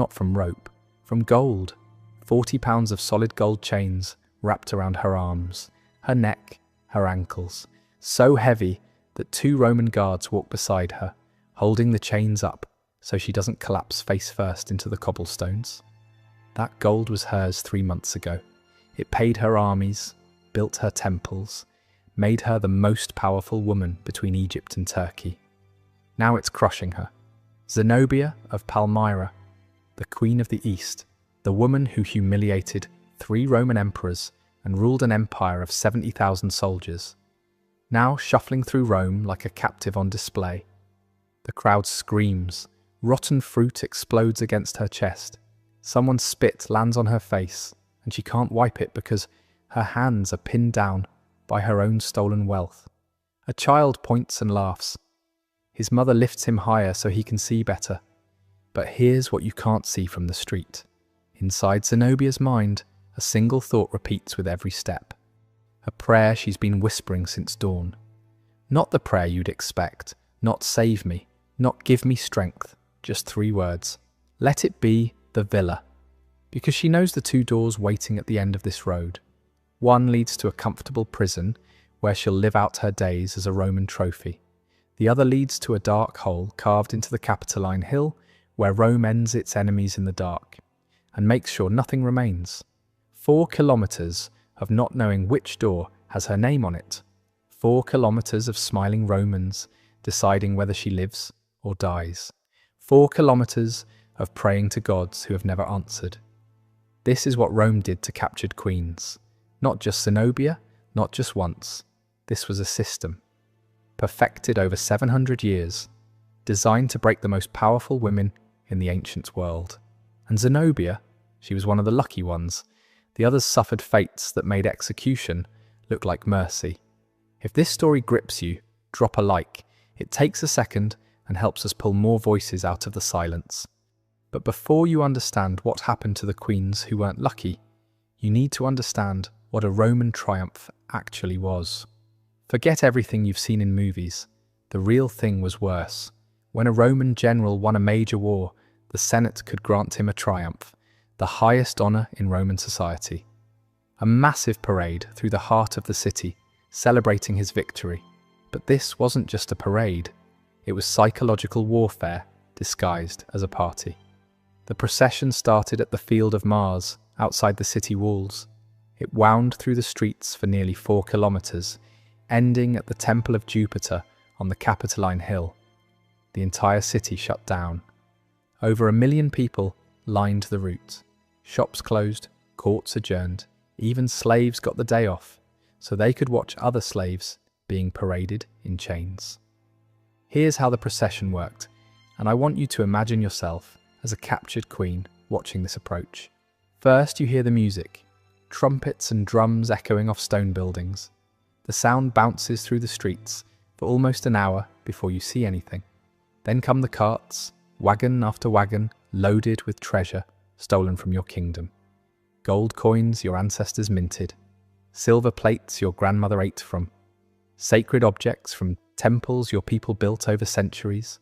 not from rope, from gold. 40 pounds of solid gold chains wrapped around her arms, her neck, her ankles, so heavy that 2 Roman guards walk beside her, holding the chains up so she doesn't collapse face first into the cobblestones. That gold was hers 3 months ago. It paid her armies, built her temples, made her the most powerful woman between Egypt and Turkey. Now it's crushing her. Zenobia of Palmyra, the Queen of the East, the woman who humiliated 3 Roman emperors and ruled an empire of 70,000 soldiers, now shuffling through Rome like a captive on display. The crowd screams. Rotten fruit explodes against her chest. Someone's spit lands on her face, and she can't wipe it because her hands are pinned down by her own stolen wealth. A child points and laughs. His mother lifts him higher so he can see better. But here's what you can't see from the street. Inside Zenobia's mind, a single thought repeats with every step. A prayer she's been whispering since dawn. Not the prayer you'd expect, not save me, not give me strength, just 3 words. Let it be the villa. Because she knows the 2 doors waiting at the end of this road. One leads to a comfortable prison where she'll live out her days as a Roman trophy. The other leads to a dark hole carved into the Capitoline Hill where Rome ends its enemies in the dark and makes sure nothing remains. 4 kilometers of not knowing which door has her name on it. 4 kilometers of smiling Romans deciding whether she lives or dies. 4 kilometers of praying to gods who have never answered. This is what Rome did to captured queens. Not just Zenobia, not just once. This was a system, perfected over 700 years, designed to break the most powerful women in the ancient world. And Zenobia, she was one of the lucky ones. The others suffered fates that made execution look like mercy. If this story grips you, drop a like. It takes a second and helps us pull more voices out of the silence. But before you understand what happened to the queens who weren't lucky, you need to understand what a Roman triumph actually was. Forget everything you've seen in movies. The real thing was worse. When a Roman general won a major war, the Senate could grant him a triumph, the highest honor in Roman society. A massive parade through the heart of the city, celebrating his victory. But this wasn't just a parade. It was psychological warfare disguised as a party. The procession started at the Field of Mars, outside the city walls. It wound through the streets for nearly 4 kilometers, ending at the Temple of Jupiter on the Capitoline Hill. The entire city shut down. Over 1 million people lined the route. Shops closed, courts adjourned, even slaves got the day off, so they could watch other slaves being paraded in chains. Here's how the procession worked, and I want you to imagine yourself as a captured queen watching this approach. First, you hear the music, trumpets and drums echoing off stone buildings. The sound bounces through the streets for almost an hour before you see anything. Then come the carts, wagon after wagon, loaded with treasure stolen from your kingdom. Gold coins your ancestors minted, silver plates your grandmother ate from, sacred objects from temples your people built over centuries.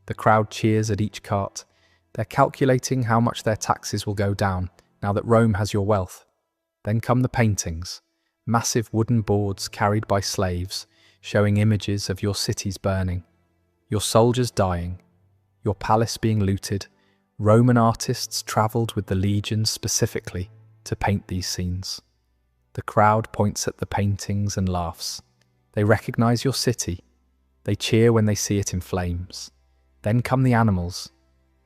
The crowd cheers at each cart. They're calculating how much their taxes will go down now that Rome has your wealth. Then come the paintings, massive wooden boards carried by slaves, showing images of your cities burning, your soldiers dying, your palace being looted. Roman artists travelled with the legions specifically to paint these scenes. The crowd points at the paintings and laughs. They recognize your city. They cheer when they see it in flames. Then come the animals,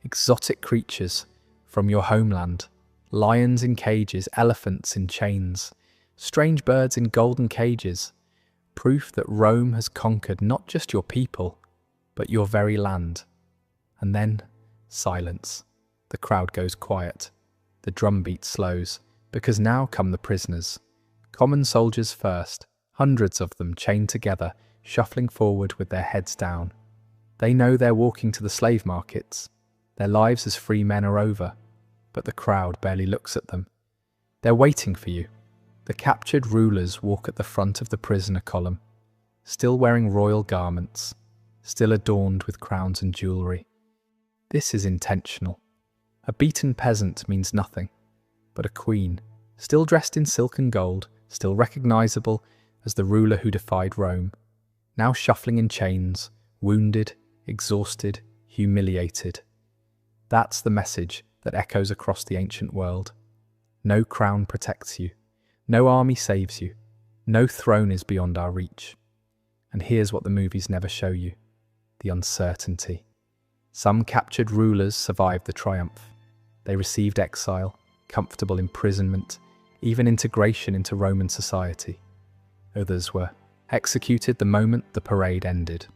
exotic creatures from your homeland, lions in cages, elephants in chains, strange birds in golden cages, proof that Rome has conquered not just your people, but your very land. And then silence. The crowd goes quiet. The drumbeat slows, because now come the prisoners. Common soldiers first, hundreds of them chained together, shuffling forward with their heads down. They know they're walking to the slave markets. Their lives as free men are over, but the crowd barely looks at them. They're waiting for you. The captured rulers walk at the front of the prisoner column, still wearing royal garments, still adorned with crowns and jewelry. This is intentional. A beaten peasant means nothing, but a queen, still dressed in silk and gold, still recognizable as the ruler who defied Rome, now shuffling in chains, wounded, exhausted, humiliated. That's the message that echoes across the ancient world. No crown protects you, no army saves you, no throne is beyond our reach. And here's what the movies never show you: the uncertainty. Some captured rulers survived the triumph. They received exile, comfortable imprisonment, even integration into Roman society. Others were executed the moment the parade ended.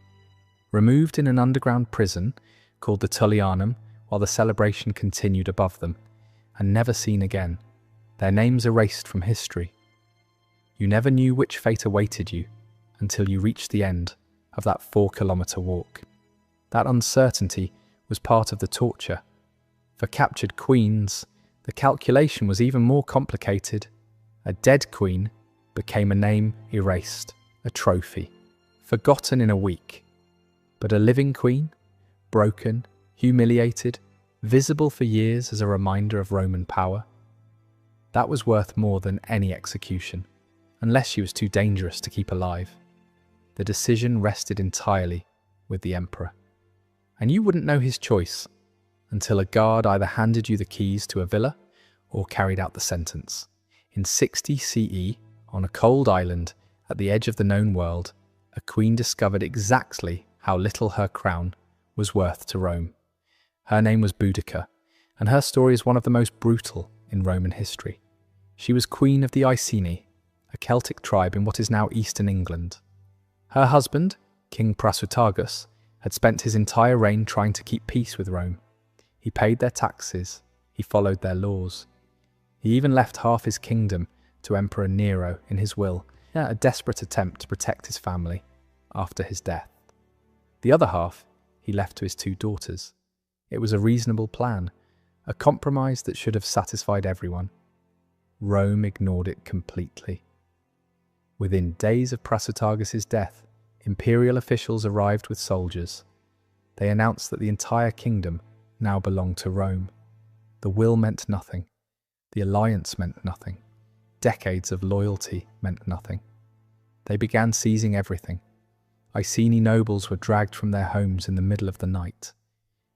Removed in an underground prison called the Tullianum while the celebration continued above them, and never seen again, their names erased from history. You never knew which fate awaited you until you reached the end of that 4-kilometer walk. That uncertainty was part of the torture. For captured queens, the calculation was even more complicated. A dead queen became a name erased, a trophy, forgotten in a week. But a living queen, broken, humiliated, visible for years as a reminder of Roman power, that was worth more than any execution, unless she was too dangerous to keep alive. The decision rested entirely with the emperor. And you wouldn't know his choice until a guard either handed you the keys to a villa or carried out the sentence. In 60 CE, on a cold island at the edge of the known world, a queen discovered exactly how little her crown was worth to Rome. Her name was Boudica, and her story is one of the most brutal in Roman history. She was queen of the Iceni, a Celtic tribe in what is now eastern England. Her husband, King Prasutagus, had spent his entire reign trying to keep peace with Rome. He paid their taxes, he followed their laws. He even left half his kingdom to Emperor Nero in his will, a desperate attempt to protect his family after his death. The other half he left to his 2 daughters. It was a reasonable plan, a compromise that should have satisfied everyone. Rome ignored it completely. Within days of Prasutagus' death, imperial officials arrived with soldiers. They announced that the entire kingdom now belonged to Rome. The will meant nothing. The alliance meant nothing. Decades of loyalty meant nothing. They began seizing everything. Iceni nobles were dragged from their homes in the middle of the night.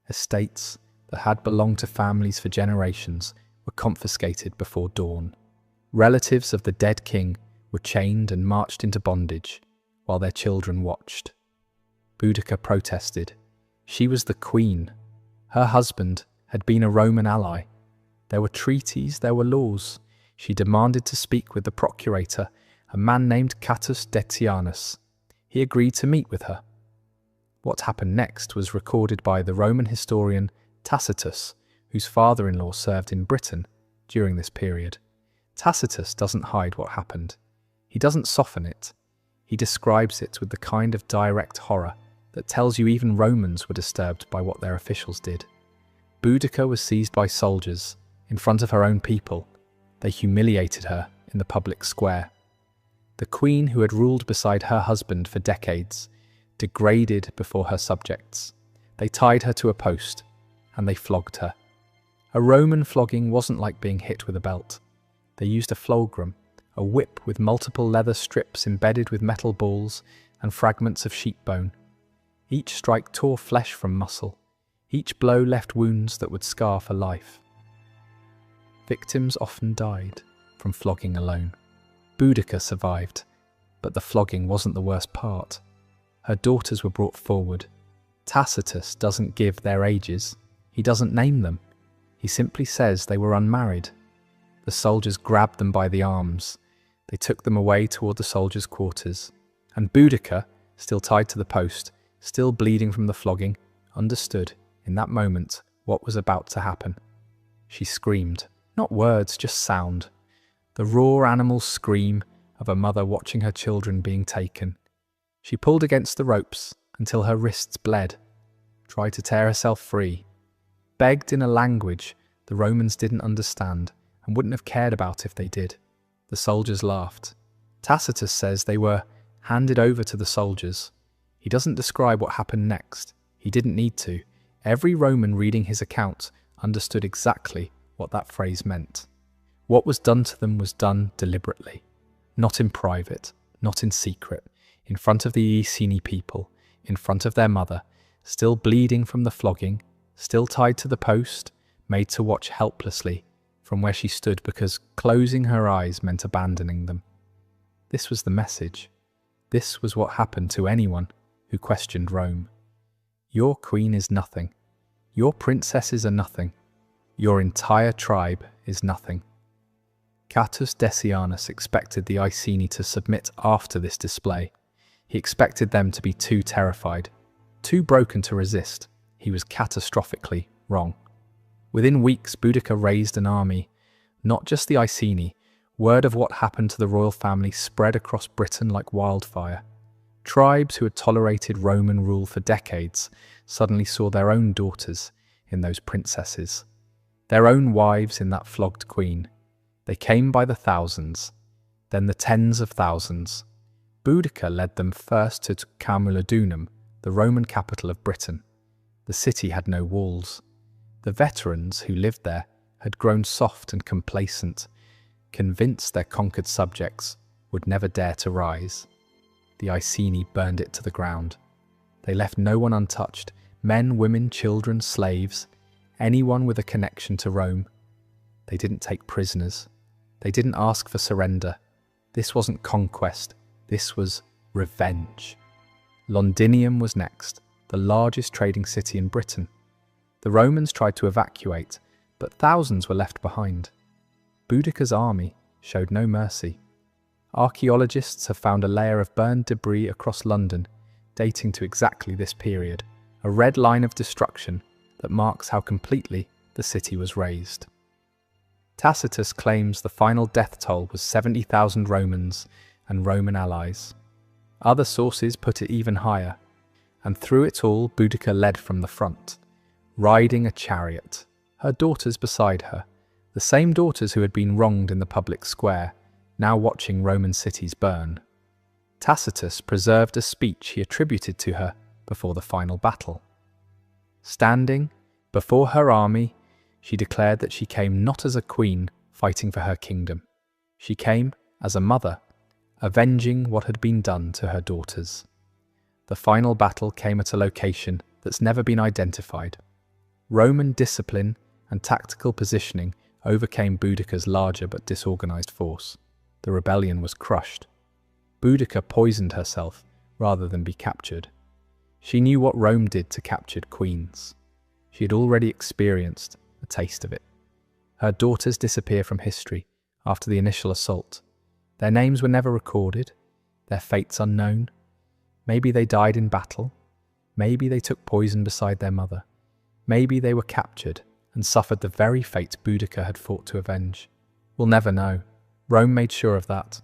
Estates that had belonged to families for generations were confiscated before dawn. Relatives of the dead king were chained and marched into bondage while their children watched. Boudica protested. She was the queen. Her husband had been a Roman ally. There were treaties, there were laws. She demanded to speak with the procurator, a man named Catus Decianus. He agreed to meet with her. What happened next was recorded by the Roman historian Tacitus, whose father-in-law served in Britain during this period. Tacitus doesn't hide what happened. He doesn't soften it. He describes it with the kind of direct horror that tells you even Romans were disturbed by what their officials did. Boudica was seized by soldiers in front of her own people. They humiliated her in the public square. The queen, who had ruled beside her husband for decades, degraded before her subjects. They tied her to a post, and they flogged her. A Roman flogging wasn't like being hit with a belt. They used a fulgrum, a whip with multiple leather strips embedded with metal balls and fragments of sheep bone. Each strike tore flesh from muscle. Each blow left wounds that would scar for life. Victims often died from flogging alone. Boudica survived, but the flogging wasn't the worst part. Her daughters were brought forward. Tacitus doesn't give their ages. He doesn't name them. He simply says they were unmarried. The soldiers grabbed them by the arms. They took them away toward the soldiers' quarters. And Boudica, still tied to the post, still bleeding from the flogging, understood, in that moment, what was about to happen. She screamed. Not words, just sound. The raw animal scream of a mother watching her children being taken. She pulled against the ropes until her wrists bled, tried to tear herself free, begged in a language the Romans didn't understand and wouldn't have cared about if they did. The soldiers laughed. Tacitus says they were handed over to the soldiers. He doesn't describe what happened next. He didn't need to. Every Roman reading his account understood exactly what that phrase meant. What was done to them was done deliberately, not in private, not in secret, in front of the Iceni people, in front of their mother, still bleeding from the flogging, still tied to the post, made to watch helplessly from where she stood because closing her eyes meant abandoning them. This was the message. This was what happened to anyone who questioned Rome. Your queen is nothing. Your princesses are nothing. Your entire tribe is nothing. Catuus Decianus expected the Iceni to submit after this display. He expected them to be too terrified, too broken to resist. He was catastrophically wrong. Within weeks, Boudicca raised an army. Not just the Iceni. Word of what happened to the royal family spread across Britain like wildfire. Tribes who had tolerated Roman rule for decades suddenly saw their own daughters in those princesses, their own wives in that flogged queen. They came by the thousands, then the tens of thousands. Boudicca led them first to Camulodunum, the Roman capital of Britain. The city had no walls. The veterans who lived there had grown soft and complacent, convinced their conquered subjects would never dare to rise. The Iceni burned it to the ground. They left no one untouched, men, women, children, slaves, anyone with a connection to Rome. They didn't take prisoners. They didn't ask for surrender. This wasn't conquest. This was revenge. Londinium was next, the largest trading city in Britain. The Romans tried to evacuate, but thousands were left behind. Boudicca's army showed no mercy. Archaeologists have found a layer of burned debris across London, dating to exactly this period, a red line of destruction that marks how completely the city was razed. Tacitus claims the final death toll was 70,000 Romans and Roman allies. Other sources put it even higher, and through it all Boudicca led from the front, riding a chariot, her daughters beside her, the same daughters who had been wronged in the public square, now watching Roman cities burn. Tacitus preserved a speech he attributed to her before the final battle. Standing before her army, she declared that she came not as a queen fighting for her kingdom. She came as a mother, avenging what had been done to her daughters. The final battle came at a location that's never been identified. Roman discipline and tactical positioning overcame Boudicca's larger but disorganized force. The rebellion was crushed. Boudicca poisoned herself rather than be captured. She knew what Rome did to captured queens. She had already experienced a taste of it. Her daughters disappear from history after the initial assault. Their names were never recorded, their fates unknown. Maybe they died in battle. Maybe they took poison beside their mother. Maybe they were captured and suffered the very fate Boudicca had fought to avenge. We'll never know. Rome made sure of that.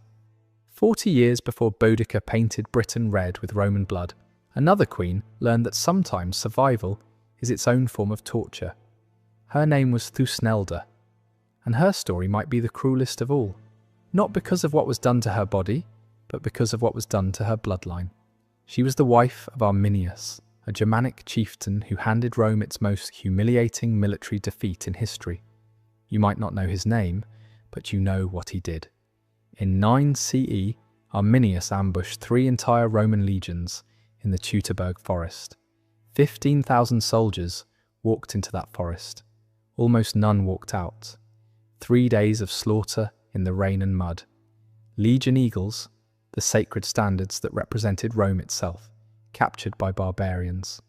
40 years before Boudicca painted Britain red with Roman blood, another queen learned that sometimes survival is its own form of torture. Her name was Thusnelda, and her story might be the cruelest of all, not because of what was done to her body, but because of what was done to her bloodline. She was the wife of Arminius, a Germanic chieftain who handed Rome its most humiliating military defeat in history. You might not know his name, but you know what he did. In 9 CE, Arminius ambushed 3 entire Roman legions in the Teutoburg forest. 15,000 soldiers walked into that forest. Almost none walked out. 3 days of slaughter in the rain and mud. Legion eagles, the sacred standards that represented Rome itself, captured by barbarians.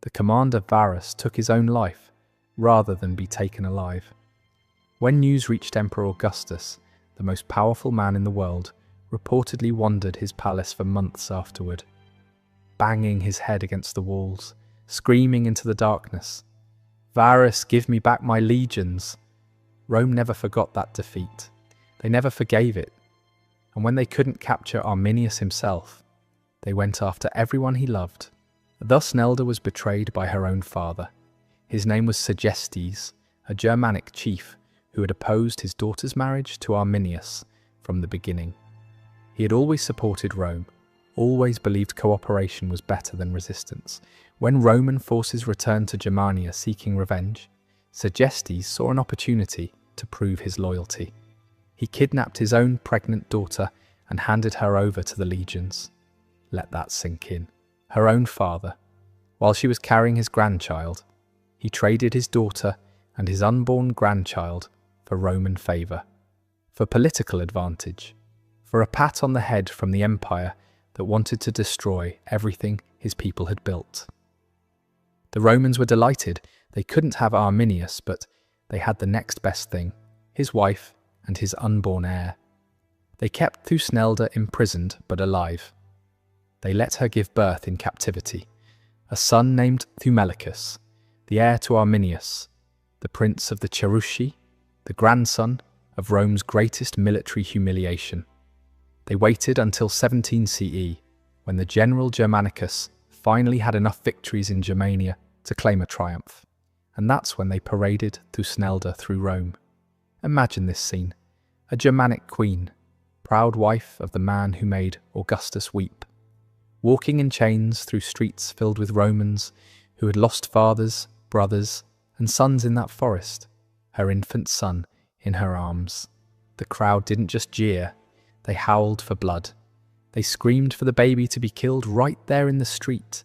The commander Varus took his own life, rather than be taken alive. When news reached Emperor Augustus, the most powerful man in the world reportedly wandered his palace for months afterward, banging his head against the walls, screaming into the darkness, "Varus, give me back my legions!" Rome never forgot that defeat. They never forgave it. And when they couldn't capture Arminius himself, they went after everyone he loved. Thus Nelda was betrayed by her own father. His name was Segestes, a Germanic chief who had opposed his daughter's marriage to Arminius from the beginning. He had always supported Rome, always believed cooperation was better than resistance. When Roman forces returned to Germania seeking revenge, Sergestes saw an opportunity to prove his loyalty. He kidnapped his own pregnant daughter and handed her over to the legions. Let that sink in. Her own father. While she was carrying his grandchild, he traded his daughter and his unborn grandchild for Roman favour, for political advantage, for a pat on the head from the empire that wanted to destroy everything his people had built. The Romans were delighted. They couldn't have Arminius, but they had the next best thing, his wife and his unborn heir. They kept Thusnelda imprisoned but alive. They let her give birth in captivity, a son named Thumelicus, the heir to Arminius, the prince of the Cherusci, the grandson of Rome's greatest military humiliation. They waited until 17 CE, when the general Germanicus finally had enough victories in Germania to claim a triumph, and that's when they paraded Thusnelda through Rome. Imagine this scene: a Germanic queen, proud wife of the man who made Augustus weep, walking in chains through streets filled with Romans who had lost fathers, brothers, and sons in that forest, her infant son in her arms. The crowd didn't just jeer, they howled for blood. They screamed for the baby to be killed right there in the street.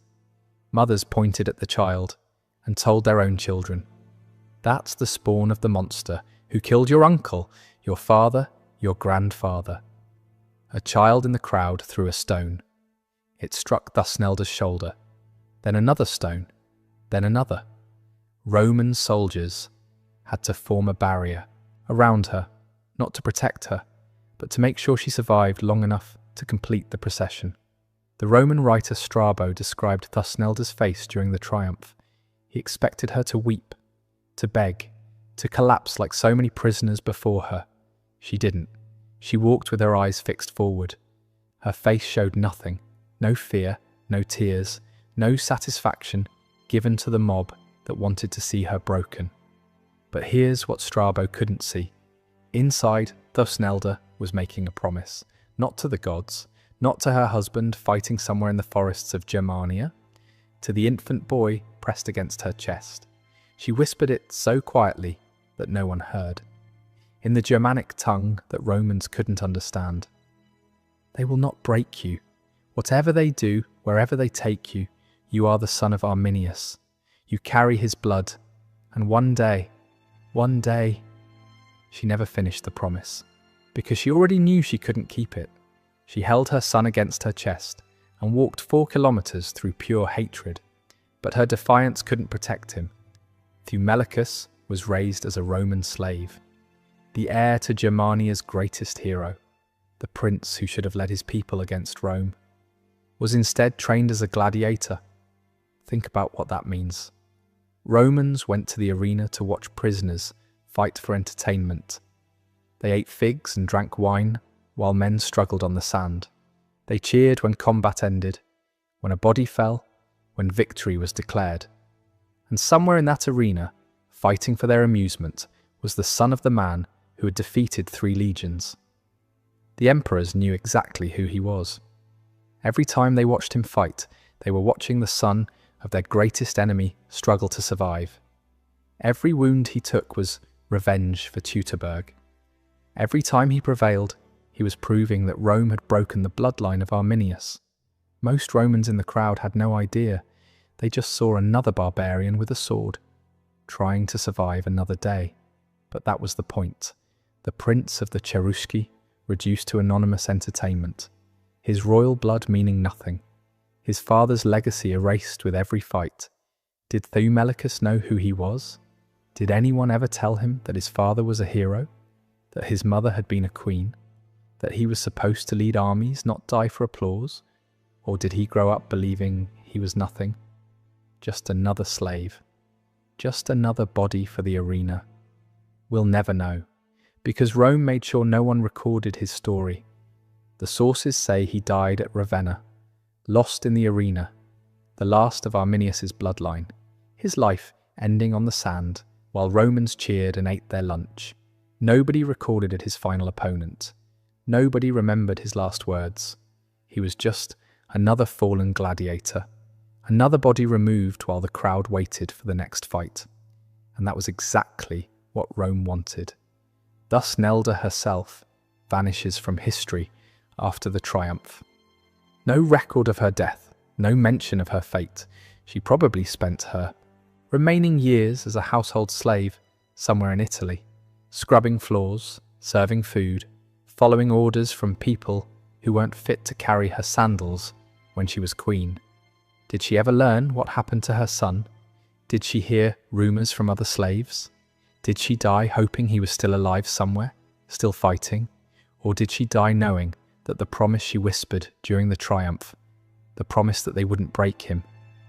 Mothers pointed at the child and told their own children, "That's the spawn of the monster who killed your uncle, your father, your grandfather." A child in the crowd threw a stone. It struck Thusnelda's shoulder, then another stone, then another. Roman soldiers had to form a barrier around her, not to protect her, but to make sure she survived long enough to complete the procession. The Roman writer Strabo described Thusnelda's face during the triumph. He expected her to weep, to beg, to collapse like so many prisoners before her. She didn't. She walked with her eyes fixed forward. Her face showed nothing, no fear, no tears, no satisfaction given to the mob that wanted to see her broken. But here's what Strabo couldn't see. Inside, Thusnelda was making a promise, not to the gods, not to her husband fighting somewhere in the forests of Germania, to the infant boy pressed against her chest. She whispered it so quietly that no one heard, in the Germanic tongue that Romans couldn't understand. "They will not break you. Whatever they do, wherever they take you, you are the son of Arminius. You carry his blood, and one day... She never finished the promise, because she already knew she couldn't keep it. She held her son against her chest and walked 4 kilometers through pure hatred, but her defiance couldn't protect him. Thumelicus was raised as a Roman slave, the heir to Germania's greatest hero, the prince who should have led his people against Rome, was instead trained as a gladiator. Think about what that means. Romans went to the arena to watch prisoners fight for entertainment. They ate figs and drank wine while men struggled on the sand. They cheered when combat ended, when a body fell, when victory was declared. And somewhere in that arena, fighting for their amusement, was the son of the man who had defeated 3 legions. The emperors knew exactly who he was. Every time they watched him fight, they were watching the son of their greatest enemy struggle to survive. Every wound he took was revenge for Teutoburg. Every time he prevailed, he was proving that Rome had broken the bloodline of Arminius. Most Romans in the crowd had no idea. They just saw another barbarian with a sword, trying to survive another day. But that was the point. The prince of the Cherusci, reduced to anonymous entertainment. His royal blood meaning nothing. His father's legacy erased with every fight. Did Thumelicus know who he was? Did anyone ever tell him that his father was a hero? That his mother had been a queen? That he was supposed to lead armies, not die for applause? Or did he grow up believing he was nothing? Just another slave. Just another body for the arena. We'll never know, because Rome made sure no one recorded his story. The sources say he died at Ravenna, lost in the arena, the last of Arminius's bloodline, his life ending on the sand while Romans cheered and ate their lunch. Nobody recorded his final opponent. Nobody remembered his last words. He was just another fallen gladiator, another body removed while the crowd waited for the next fight. and that was exactly what Rome wanted. Thus Nelda herself vanishes from history after the triumph. No record of her death, no mention of her fate. She probably spent her remaining years as a household slave somewhere in Italy, scrubbing floors, serving food, following orders from people who weren't fit to carry her sandals when she was queen. Did she ever learn what happened to her son? Did she hear rumors from other slaves? Did she die hoping he was still alive somewhere, still fighting? Or did she die knowing that the promise she whispered during the triumph, the promise that they wouldn't break him,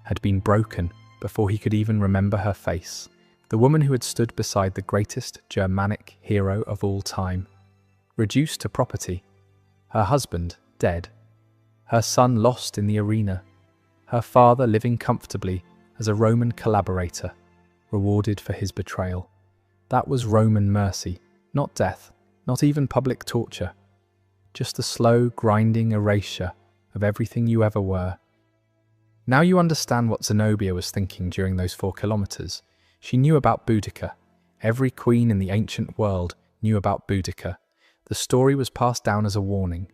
had been broken before he could even remember her face? The woman who had stood beside the greatest Germanic hero of all time, reduced to property, her husband dead, her son lost in the arena, her father living comfortably as a Roman collaborator, rewarded for his betrayal. That was Roman mercy, not death, not even public torture, just the slow, grinding erasure of everything you ever were. Now you understand what Zenobia was thinking during those 4 kilometers. She knew about Boudica. Every queen in the ancient world knew about Boudica. The story was passed down as a warning.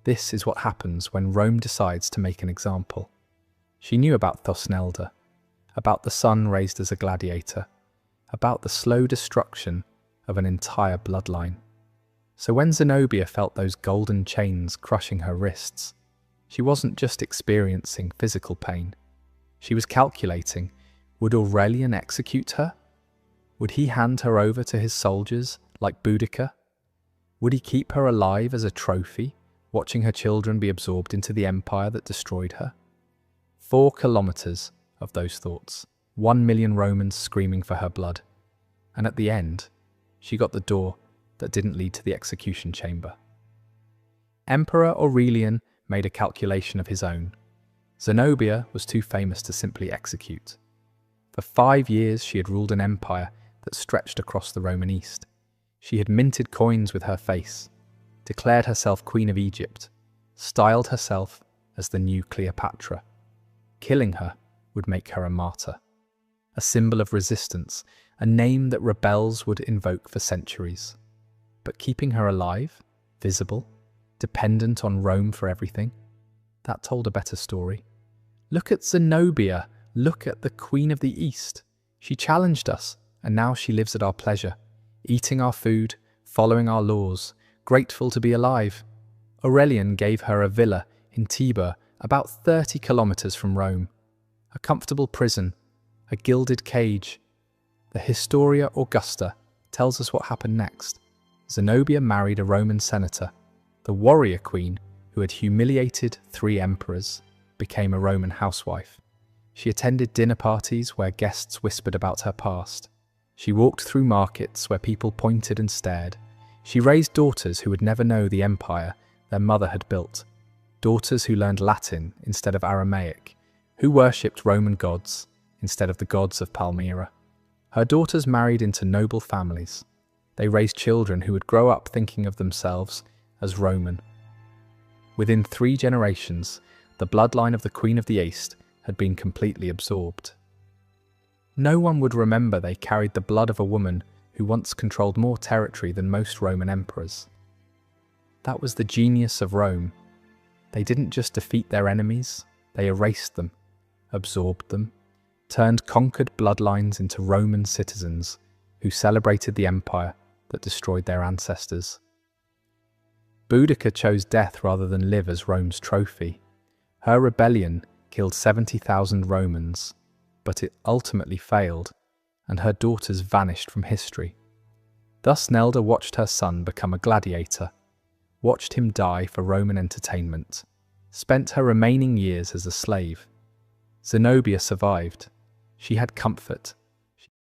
This is what happens when Rome decides to make an example. She knew about Thosnelda, about the son raised as a gladiator, about the slow destruction of an entire bloodline. So when Zenobia felt those golden chains crushing her wrists, she wasn't just experiencing physical pain. She was calculating, would Aurelian execute her? Would he hand her over to his soldiers like Boudica? Would he keep her alive as a trophy, watching her children be absorbed into the empire that destroyed her? 4 kilometers of those thoughts, 1 million Romans screaming for her blood. And at the end, she got the door that didn't lead to the execution chamber. Emperor Aurelian made a calculation of his own. Zenobia was too famous to simply execute. For 5 years she had ruled an empire that stretched across the Roman East. She had minted coins with her face, declared herself Queen of Egypt, styled herself as the new Cleopatra. Killing her would make her a martyr, a symbol of resistance, a name that rebels would invoke for centuries. But keeping her alive, visible, dependent on Rome for everything, that told a better story. Look at Zenobia, look at the Queen of the East. She challenged us, and now she lives at our pleasure, eating our food, following our laws, grateful to be alive. Aurelian gave her a villa in Tibur, about 30 kilometers from Rome, a comfortable prison, a gilded cage. The Historia Augusta tells us what happened next. Zenobia married a Roman senator. The warrior queen, who had humiliated 3 emperors, became a Roman housewife. She attended dinner parties where guests whispered about her past. She walked through markets where people pointed and stared. She raised daughters who would never know the empire their mother had built, daughters who learned Latin instead of Aramaic, who worshipped Roman gods instead of the gods of Palmyra. Her daughters married into noble families. They raised children who would grow up thinking of themselves as Roman. Within 3 generations, the bloodline of the Queen of the East had been completely absorbed. No one would remember they carried the blood of a woman who once controlled more territory than most Roman emperors. That was the genius of Rome. They didn't just defeat their enemies, they erased them, absorbed them, turned conquered bloodlines into Roman citizens who celebrated the empire that destroyed their ancestors. Boudica chose death rather than live as Rome's trophy. Her rebellion killed 70,000 Romans, but it ultimately failed, and her daughters vanished from history. Thus Nelda watched her son become a gladiator, watched him die for Roman entertainment, spent her remaining years as a slave. Zenobia survived. She had comfort,